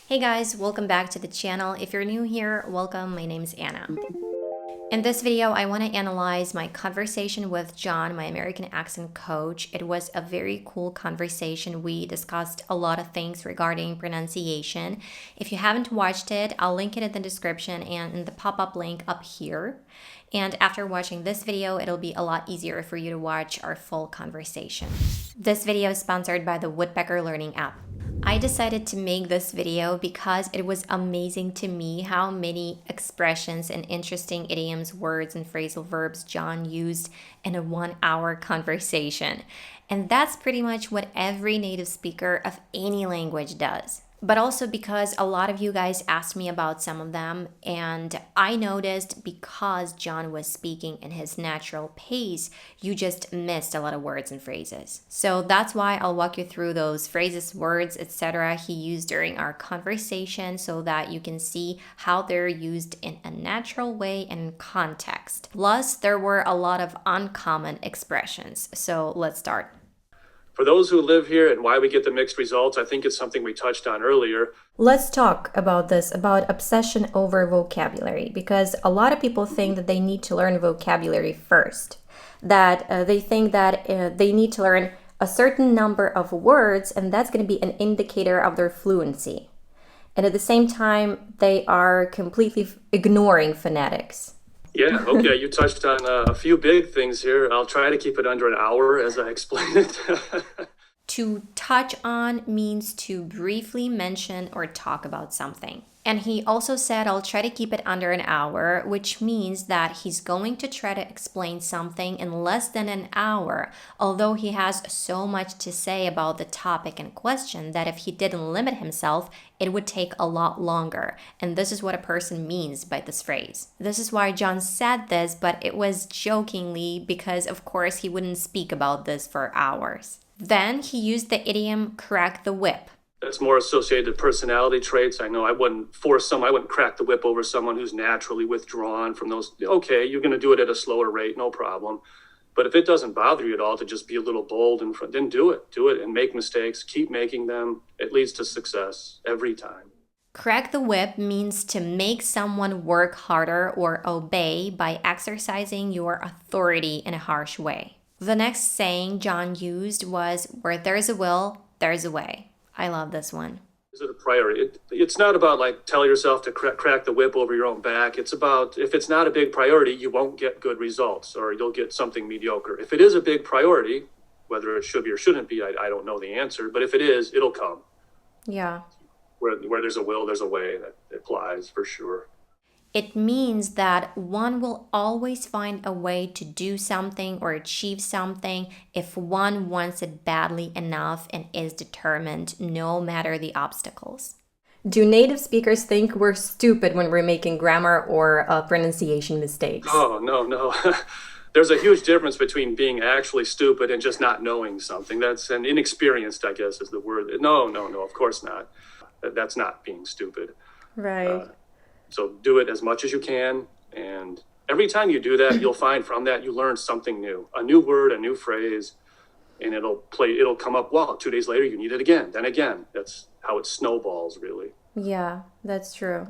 Hey guys, welcome back to the channel. If you're new here, welcome. My name is Anna. In this video, I want to analyze my conversation with John, my American accent coach. It was a very cool conversation. We discussed a lot of things regarding pronunciation. If you haven't watched it, I'll link it in the description and in the pop-up link up here. And after watching this video, it'll be a lot easier for you to watch our full conversation. This video is sponsored by the Woodpecker Learning app. I decided to make this video because it was amazing to me how many expressions and interesting idioms, words, and phrasal verbs John used in a 1-hour conversation. And that's pretty much what every native speaker of any language does. But also because a lot of you guys asked me about some of them, and I noticed because John was speaking in his natural pace, you just missed a lot of words and phrases. So that's why I'll walk you through those phrases, words, etc. he used during our conversation so that you can see how they're used in a natural way and context. Plus, there were a lot of uncommon expressions. So let's start. For those who live here and why we get the mixed results, I think it's something we touched on earlier. Let's talk about this, about obsession over vocabulary, because a lot of people think that they need to learn vocabulary first, that they think that they need to learn a certain number of words, and that's going to be an indicator of their fluency. And at the same time, they are completely ignoring phonetics. Yeah, okay, you touched on a few big things here. I'll try to keep it under an hour as I explain it. To touch on means to briefly mention or talk about something. And he also said, I'll try to keep it under an hour, which means that he's going to try to explain something in less than an hour, although he has so much to say about the topic in question that if he didn't limit himself, it would take a lot longer. And this is what a person means by this phrase. This is why John said this, but it was jokingly because, of course, he wouldn't speak about this for hours. Then he used the idiom crack the whip. That's more associated to personality traits. I know I wouldn't crack the whip over someone who's naturally withdrawn from those. Okay, you're going to do it at a slower rate, no problem. But if it doesn't bother you at all to just be a little bold in front, then do it and make mistakes, keep making them. It leads to success every time. Crack the whip means to make someone work harder or obey by exercising your authority in a harsh way. The next saying John used was, where there's a will, there's a way. I love this one. Is it a priority? It's not about like tell yourself to crack the whip over your own back. It's about if it's not a big priority, you won't get good results or you'll get something mediocre. If it is a big priority, whether it should be or shouldn't be, I don't know the answer. But if it is, it'll come. Yeah. Where there's a will, there's a way. That applies for sure. It means that one will always find a way to do something or achieve something if one wants it badly enough and is determined, no matter the obstacles. Do native speakers think we're stupid when we're making grammar or pronunciation mistakes? Oh, no. There's a huge difference between being actually stupid and just not knowing something. That's an inexperienced, I guess, is the word. No, of course not. That's not being stupid. Right. So do it as much as you can, and every time you do that, you'll find from that you learn something new, a new word, a new phrase, and it'll come up, wow, 2 days later you need it again, then again. That's how it snowballs, really. Yeah, that's true.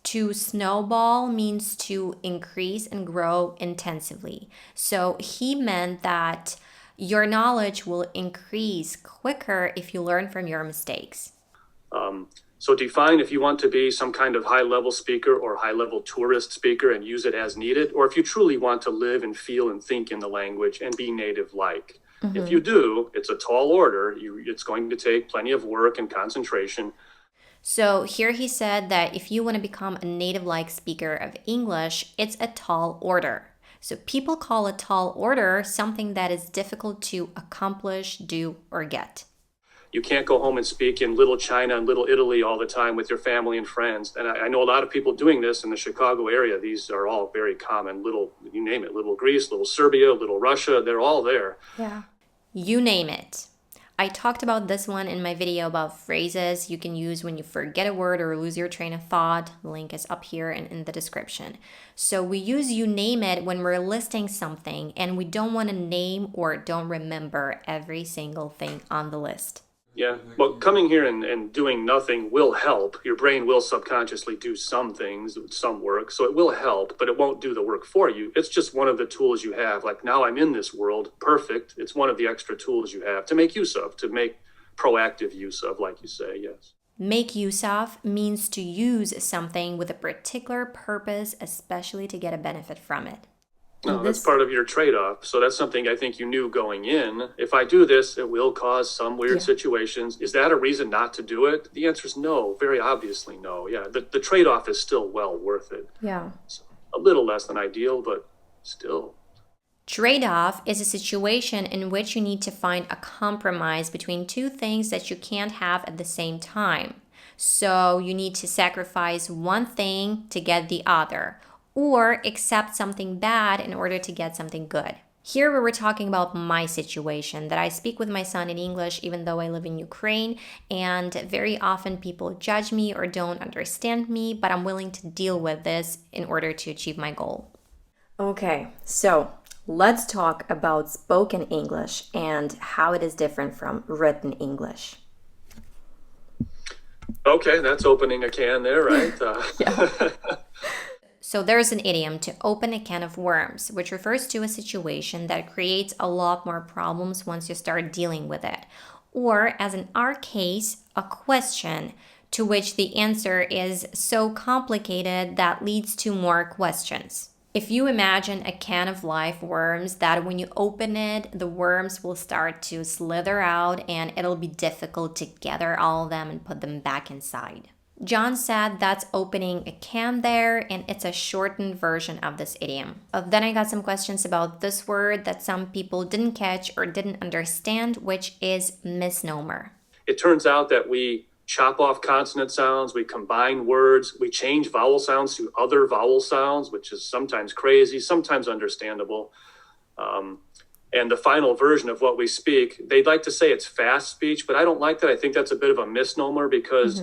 To snowball means to increase and grow intensively. So he meant that your knowledge will increase quicker if you learn from your mistakes. So define if you want to be some kind of high-level speaker or high-level tourist speaker and use it as needed, or if you truly want to live and feel and think in the language and be native-like. Mm-hmm. If you do, it's a tall order. It's going to take plenty of work and concentration. So here he said that if you want to become a native-like speaker of English, it's a tall order. So people call a tall order something that is difficult to accomplish, do, or get. You can't go home and speak in Little China and Little Italy all the time with your family and friends. And I know a lot of people doing this in the Chicago area. These are all very common. You name it, Little Greece, Little Serbia, Little Russia, they're all there. Yeah. You name it. I talked about this one in my video about phrases you can use when you forget a word or lose your train of thought. The link is up here and in the description. So we use you name it when we're listing something and we don't want to name or don't remember every single thing on the list. Yeah. Well, coming here and doing nothing will help. Your brain will subconsciously do some things, some work. So it will help, but it won't do the work for you. It's just one of the tools you have. Like, now I'm in this world. Perfect. It's one of the extra tools you have to make use of, to make proactive use of, like you say. Yes. Make use of means to use something with a particular purpose, especially to get a benefit from it. No, that's part of your trade-off. So that's something I think you knew going in. If I do this, it will cause some weird situations. Is that a reason not to do it? The answer is no. Very obviously no. Yeah, the trade-off is still well worth it. Yeah. So a little less than ideal, but still. Trade-off is a situation in which you need to find a compromise between two things that you can't have at the same time. So you need to sacrifice one thing to get the other, or accept something bad in order to get something good. Here we were talking about my situation, that I speak with my son in English even though I live in Ukraine, and very often people judge me or don't understand me, but I'm willing to deal with this in order to achieve my goal. Okay, so let's talk about spoken English and how it is different from written English. Okay, that's opening a can there, right? Yeah. So there's an idiom, to open a can of worms, which refers to a situation that creates a lot more problems once you start dealing with it. Or, as in our case, a question to which the answer is so complicated that leads to more questions. If you imagine a can of live worms that when you open it, the worms will start to slither out and it'll be difficult to gather all of them and put them back inside. John said that's opening a can there, and it's a shortened version of this idiom. Then I got some questions about this word that some people didn't catch or didn't understand, which is misnomer. It turns out that we chop off consonant sounds, we combine words, we change vowel sounds to other vowel sounds, which is sometimes crazy, sometimes understandable. And the final version of what we speak, they'd like to say it's fast speech, but I don't like that. I think that's a bit of a misnomer because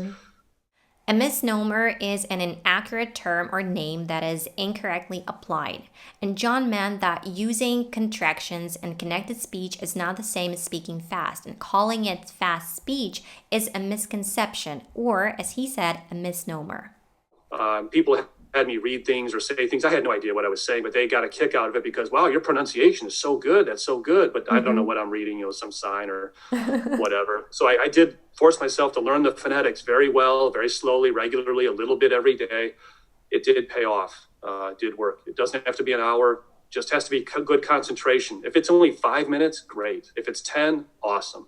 A misnomer is an inaccurate term or name that is incorrectly applied. And John meant that using contractions and connected speech is not the same as speaking fast, and calling it fast speech is a misconception, or, as he said, a misnomer. People had me read things or say things. I had no idea what I was saying, but they got a kick out of it because, wow, your pronunciation is so good. That's so good. But I don't know what I'm reading, some sign or whatever. So I did force myself to learn the phonetics very well, very slowly, regularly, a little bit every day. It did pay off. It did work. It doesn't have to be an hour. Just has to be good concentration. If it's only 5 minutes, great. If it's 10, awesome.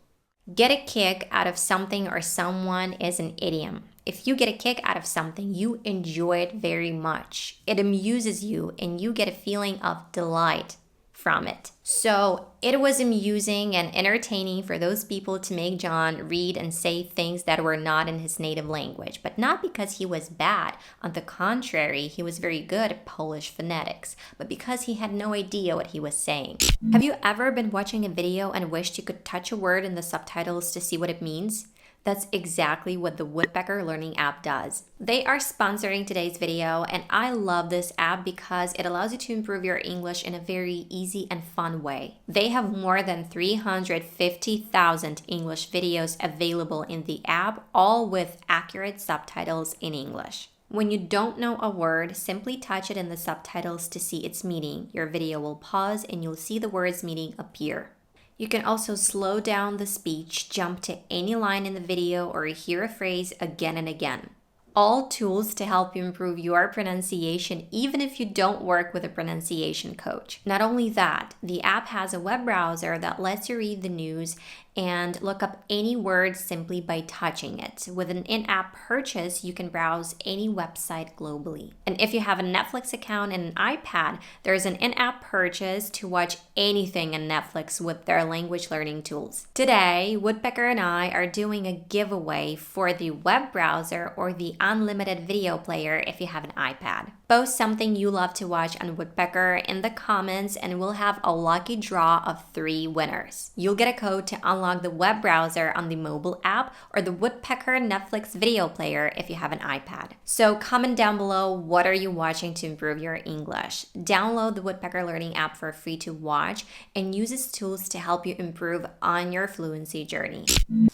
Get a kick out of something or someone is an idiom. If you get a kick out of something, you enjoy it very much. It amuses you and you get a feeling of delight from it. So it was amusing and entertaining for those people to make John read and say things that were not in his native language, but not because he was bad. On the contrary, he was very good at Polish phonetics, but because he had no idea what he was saying. Have you ever been watching a video and wished you could touch a word in the subtitles to see what it means? That's exactly what the Woodpecker Learning app does. They are sponsoring today's video, and I love this app because it allows you to improve your English in a very easy and fun way. They have more than 350,000 English videos available in the app, all with accurate subtitles in English. When you don't know a word, simply touch it in the subtitles to see its meaning. Your video will pause and you'll see the word's meaning appear. You can also slow down the speech, jump to any line in the video, or hear a phrase again and again. All tools to help you improve your pronunciation, even if you don't work with a pronunciation coach. Not only that, the app has a web browser that lets you read the news and look up any word simply by touching it. With an in-app purchase, you can browse any website globally. And if you have a Netflix account and an iPad, there's an in-app purchase to watch anything on Netflix with their language learning tools. Today, Woodpecker and I are doing a giveaway for the web browser or the unlimited video player if you have an iPad. Post something you love to watch on Woodpecker in the comments and we'll have a lucky draw of 3 winners. You'll get a code to unlock the web browser on the mobile app or the Woodpecker Netflix video player if you have an iPad. So comment down below, what are you watching to improve your English? Download the Woodpecker Learning app for free to watch and use its tools to help you improve on your fluency journey.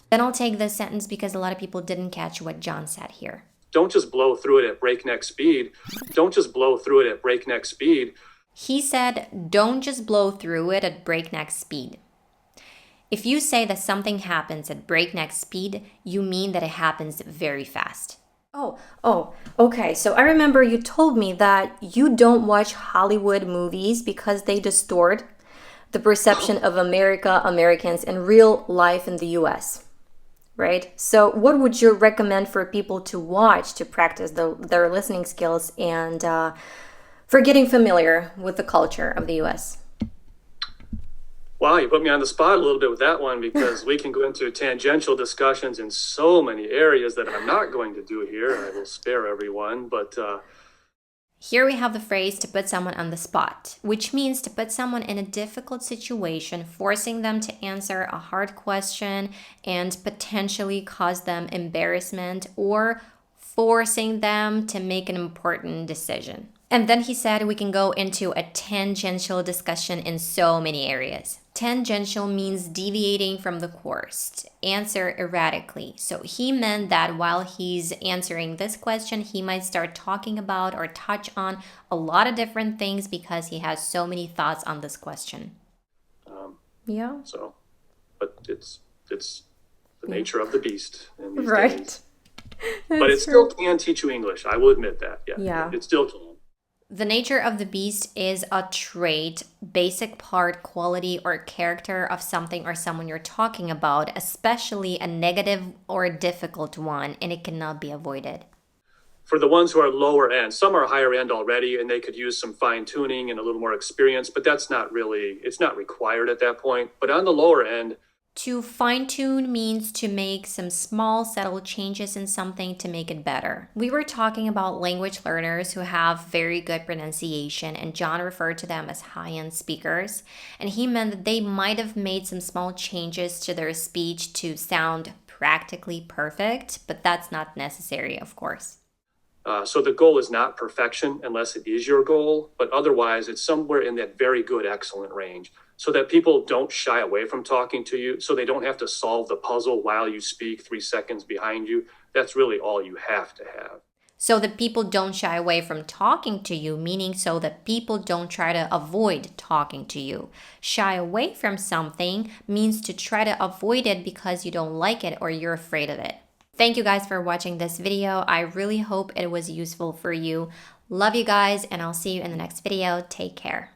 Then I'll take this sentence because a lot of people didn't catch what John said here. Don't just blow through it at breakneck speed. Don't just blow through it at breakneck speed. He said, don't just blow through it at breakneck speed. If you say that something happens at breakneck speed, you mean that it happens very fast. Okay. So I remember you told me that you don't watch Hollywood movies because they distort the perception of America, Americans, and real life in the US. Right? So what would you recommend for people to watch to practice their listening skills and for getting familiar with the culture of the US? Wow, you put me on the spot a little bit with that one because we can go into tangential discussions in so many areas that I'm not going to do here. I will spare everyone, but... Here we have the phrase to put someone on the spot, which means to put someone in a difficult situation, forcing them to answer a hard question and potentially cause them embarrassment or forcing them to make an important decision. And then he said we can go into a tangential discussion in so many areas. Tangential means deviating from the course, answer erratically. So he meant that while he's answering this question, he might start talking about or touch on a lot of different things because he has so many thoughts on this question. Yeah. So, but it's the nature of the beast in these right. days. But it still can teach you English. I will admit that. Yeah. It still can. The nature of the beast is a trait, basic part, quality, or character of something or someone you're talking about, especially a negative or a difficult one, and it cannot be avoided. For the ones who are lower end, some are higher end already, and they could use some fine tuning and a little more experience, but that's not really, it's not required at that point. But on the lower end, to fine-tune means to make some small, subtle changes in something to make it better. We were talking about language learners who have very good pronunciation, and John referred to them as high-end speakers. And he meant that they might have made some small changes to their speech to sound practically perfect, but that's not necessary, of course. So the goal is not perfection unless it is your goal, but otherwise it's somewhere in that very good, excellent range. So that people don't shy away from talking to you, so they don't have to solve the puzzle while you speak 3 seconds behind you. That's really all you have to have. So that people don't shy away from talking to you, meaning so that people don't try to avoid talking to you. Shy away from something means to try to avoid it because you don't like it or you're afraid of it. Thank you guys for watching this video. I really hope it was useful for you. Love you guys, and I'll see you in the next video. Take care.